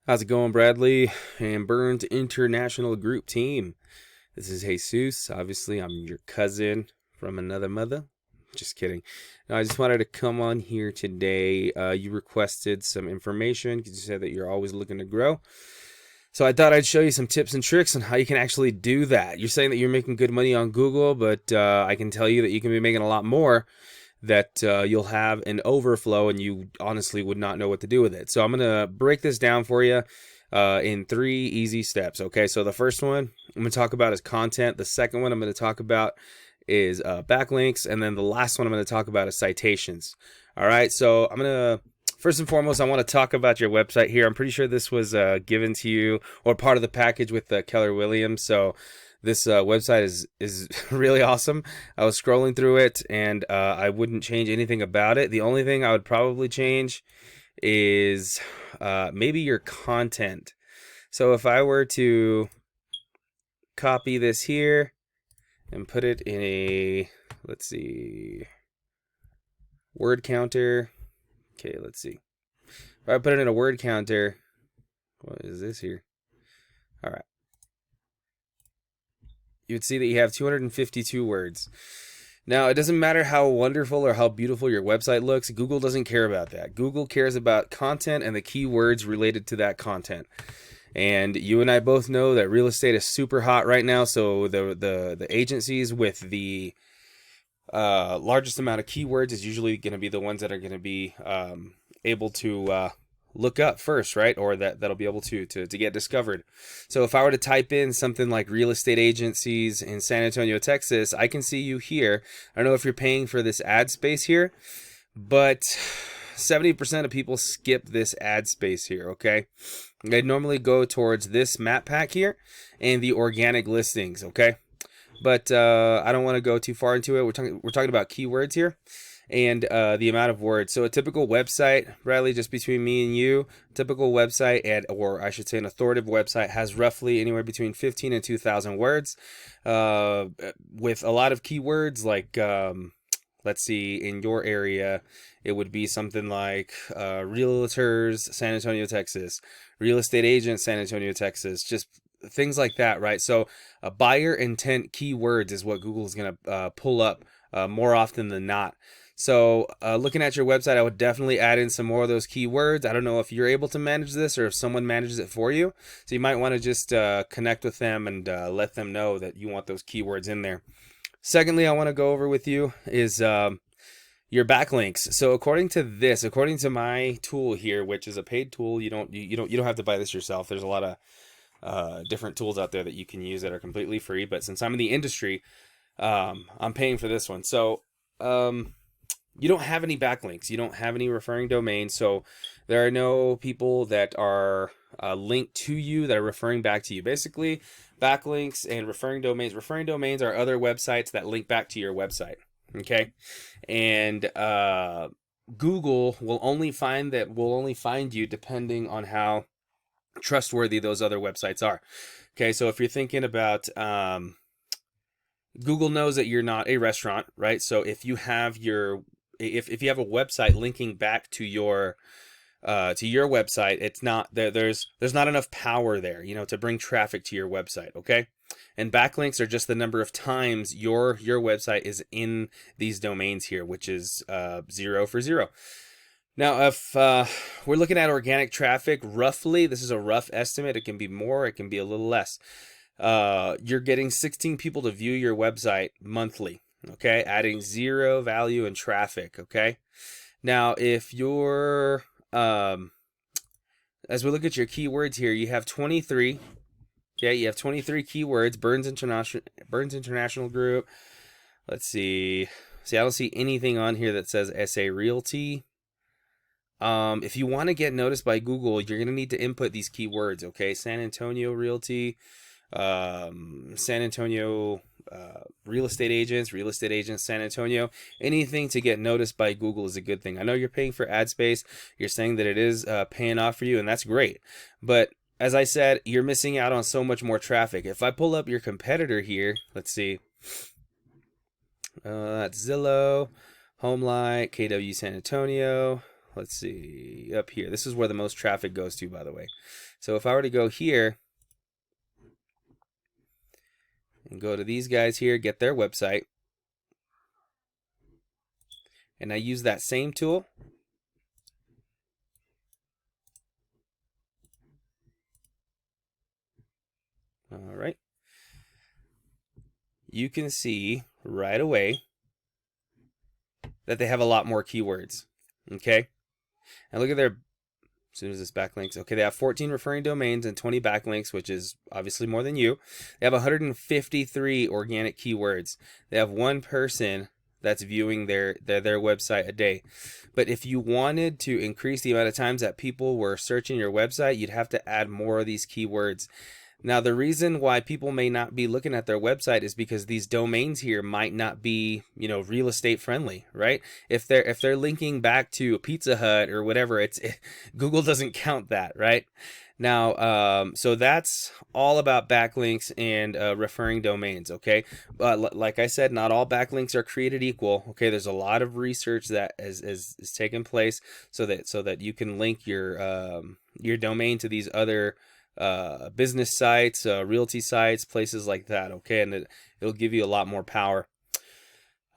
How's it going, Bradley and Burns International Group Team? This is Jesus. Obviously, I'm your cousin from another mother. Just kidding. No, I just wanted to come on here today. You requested some information because you said that you're always looking to grow. So I thought I'd show you some tips and tricks on how you can actually do that. You're saying that you're making good money on Google, but I can tell you that you can be making a lot more, that you'll have an overflow and you honestly would not know what to do with it. So I'm going to break this down for you in 3 easy steps. Okay, so the first one I'm going to talk about is content. The second one I'm going to talk about is backlinks. And then the last one I'm going to talk about is citations. All right, so I'm going to, first and foremost, I want to talk about your website here. I'm pretty sure this was given to you or part of the package with Keller Williams. So this website is really awesome. I was scrolling through it, and I wouldn't change anything about it. The only thing I would probably change is maybe your content. So if I were to copy this here and put it in a, let's see, word counter. Okay, let's see. If I put it in a word counter, what is this here? All right. You would see that you have 252 words. Now, it doesn't matter how wonderful or how beautiful your website looks. Google doesn't care about that. Google cares about content and the keywords related to that content. And you and I both know that real estate is super hot right now. So the agencies with the largest amount of keywords is usually going to be the ones that are going to be able to look up first, right? Or that'll be able to get discovered. So if I were to type in something like real estate agencies in San Antonio, Texas, I can see you here. I don't know if you're paying for this ad space here, but 70% of people skip this ad space here, okay? They normally go towards this map pack here and the organic listings, okay? But I don't want to go too far into it. We're talking about keywords here and the amount of words. So a typical website, Bradley, just between me and you, typical website, or I should say an authoritative website, has roughly anywhere between 15 and 2,000 words, with a lot of keywords like, let's see, in your area, it would be something like realtors, San Antonio, Texas, real estate agents, San Antonio, Texas, just things like that, right? So buyer intent keywords is what Google is going to pull up more often than not. So looking at your website, I would definitely add in some more of those keywords. I don't know if you're able to manage this or if someone manages it for you. So you might want to just connect with them and let them know that you want those keywords in there. Secondly, I want to go over with you is your backlinks. So according to my tool here, which is a paid tool, you don't have to buy this yourself. There's a lot of different tools out there that you can use that are completely free. But since I'm in the industry, I'm paying for this one. So you don't have any backlinks. You don't have any referring domains. So there are no people that are linked to you that are referring back to you. Basically, backlinks and referring domains. Referring domains are other websites that link back to your website. Okay, and Google will only find you depending on how trustworthy those other websites are. Okay, so if you're thinking about Google knows that you're not a restaurant, right? So if you have if you have a website linking back to your website, it's not there's not enough power there, to bring traffic to your website, okay? And backlinks are just the number of times your website is in these domains here, which is 0 for 0. Now, if we're looking at organic traffic, roughly, this is a rough estimate. It can be more, it can be a little less. You're getting 16 people to view your website monthly, okay? Adding 0 value in traffic, okay? Now, if you're, as we look at your keywords here, you have 23, okay? You have 23 keywords, Burns International Group. Let's see. See, I don't see anything on here that says SA Realty. If you want to get noticed by Google, you're going to need to input these keywords, okay? San Antonio Realty, San Antonio real estate agents, San Antonio. Anything to get noticed by Google is a good thing. I know you're paying for ad space. You're saying that it is paying off for you, and that's great. But as I said, you're missing out on so much more traffic. If I pull up your competitor here, let's see. That's Zillow, HomeLight, KW San Antonio. let's see, up here. This is where the most traffic goes to, by the way. So if I were to go here and go to these guys here, get their website, and I use that same tool, all right, you can see right away that they have a lot more keywords. Okay, and look at their, as soon as this backlinks, okay, they have 14 referring domains and 20 backlinks, which is obviously more than you. They have 153 organic keywords. They have one person that's viewing their website a day. But if you wanted to increase the amount of times that people were searching your website, you'd have to add more of these keywords. Now, the reason why people may not be looking at their website is because these domains here might not be, you know, real estate friendly, right? If they're linking back to a Pizza Hut or whatever, Google doesn't count that, right? Now, so that's all about backlinks and referring domains, okay? But like I said, not all backlinks are created equal, okay? There's a lot of research that is taking place so that you can link your domain to these other business sites, realty sites, places like that, okay? And it'll give you a lot more power.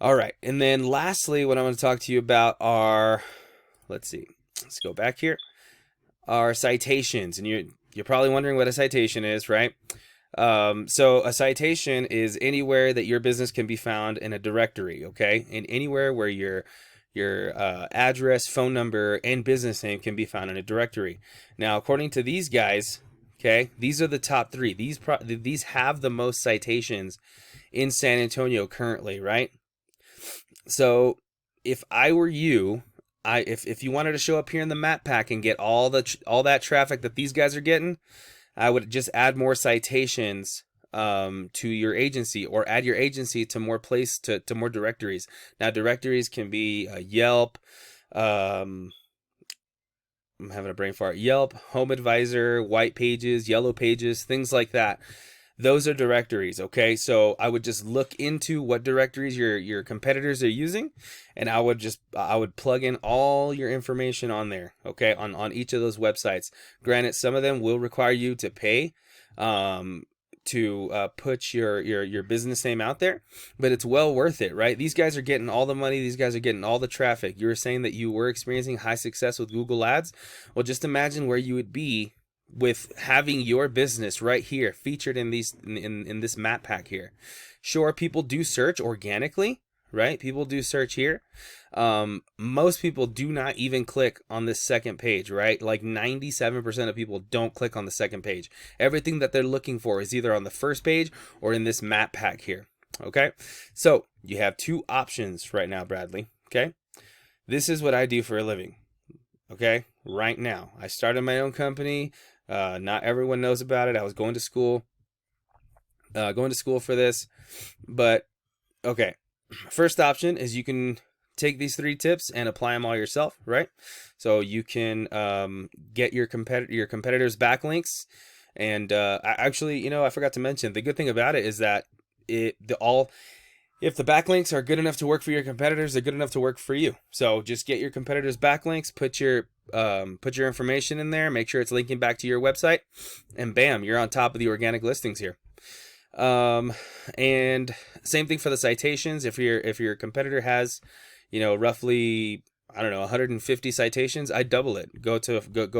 All right, and then lastly, what I want to talk to you about are, let's go back here, are citations. And you're probably wondering what a citation is, right? So a citation is anywhere that your business can be found in a directory, okay? And anywhere where your address, phone number, and business name can be found in a directory. Now, according to these guys, okay, these are the top 3. These have the most citations in San Antonio currently, right? So if I were you, if you wanted to show up here in the map pack and get all that traffic that these guys are getting, I would just add more citations to your agency, or add your agency to more to more directories. Now, directories can be Yelp, I'm having a brain fart, Yelp, Home Advisor, White Pages, Yellow Pages, things like that. Those are directories, okay? So I would just look into what directories your competitors are using, and I would plug in all your information on there, okay? On each of those websites. Granted, some of them will require you to pay to put your business name out there, but it's well worth it, right? These guys are getting all the money. These guys are getting all the traffic. You were saying that you were experiencing high success with Google Ads. Well, just imagine where you would be with having your business right here featured in this map pack here. Sure, people do search organically, right? People do search here. Most people do not even click on this second page, right? Like 97% of people don't click on the second page. Everything that they're looking for is either on the first page or in this map pack here. Okay, so you have 2 options right now, Bradley. Okay, this is what I do for a living. Okay, right now I started my own company. Not everyone knows about it. I was going to school for this, but okay. First option is you can take these 3 tips and apply them all yourself, right? So you can get your competitors' backlinks, and actually, you know, I forgot to mention, the good thing about it is that if the backlinks are good enough to work for your competitors, they're good enough to work for you. So just get your competitors' backlinks, put your information in there, make sure it's linking back to your website, and bam, you're on top of the organic listings here. And same thing for the citations. If your competitor has, you know, roughly, I don't know, 150 citations, I double it. Go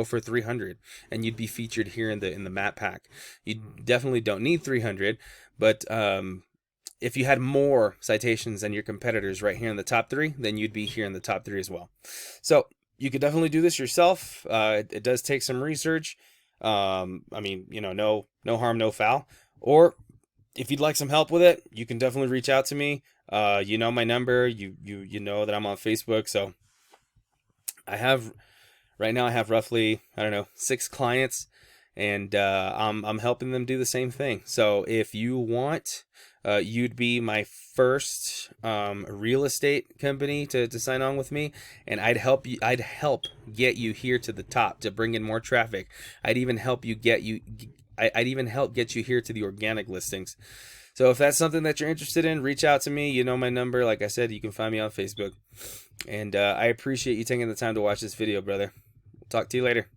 for 300, and you'd be featured here in the map pack. You definitely don't need 300, but if you had more citations than your competitors right here in the top 3, then you'd be here in the top 3 as well. So you could definitely do this yourself. It does take some research. I mean, you know, no harm, no foul. Or if you'd like some help with it, you can definitely reach out to me. You know my number. You know that I'm on Facebook. So right now I have roughly, I don't know, 6 clients, and I'm helping them do the same thing. So if you want, you'd be my first real estate company to sign on with me, and I'd help get you here to the top to bring in more traffic. I'd even help get you here to the organic listings. So if that's something that you're interested in, reach out to me. You know my number. Like I said, you can find me on Facebook. And I appreciate you taking the time to watch this video, brother. Talk to you later.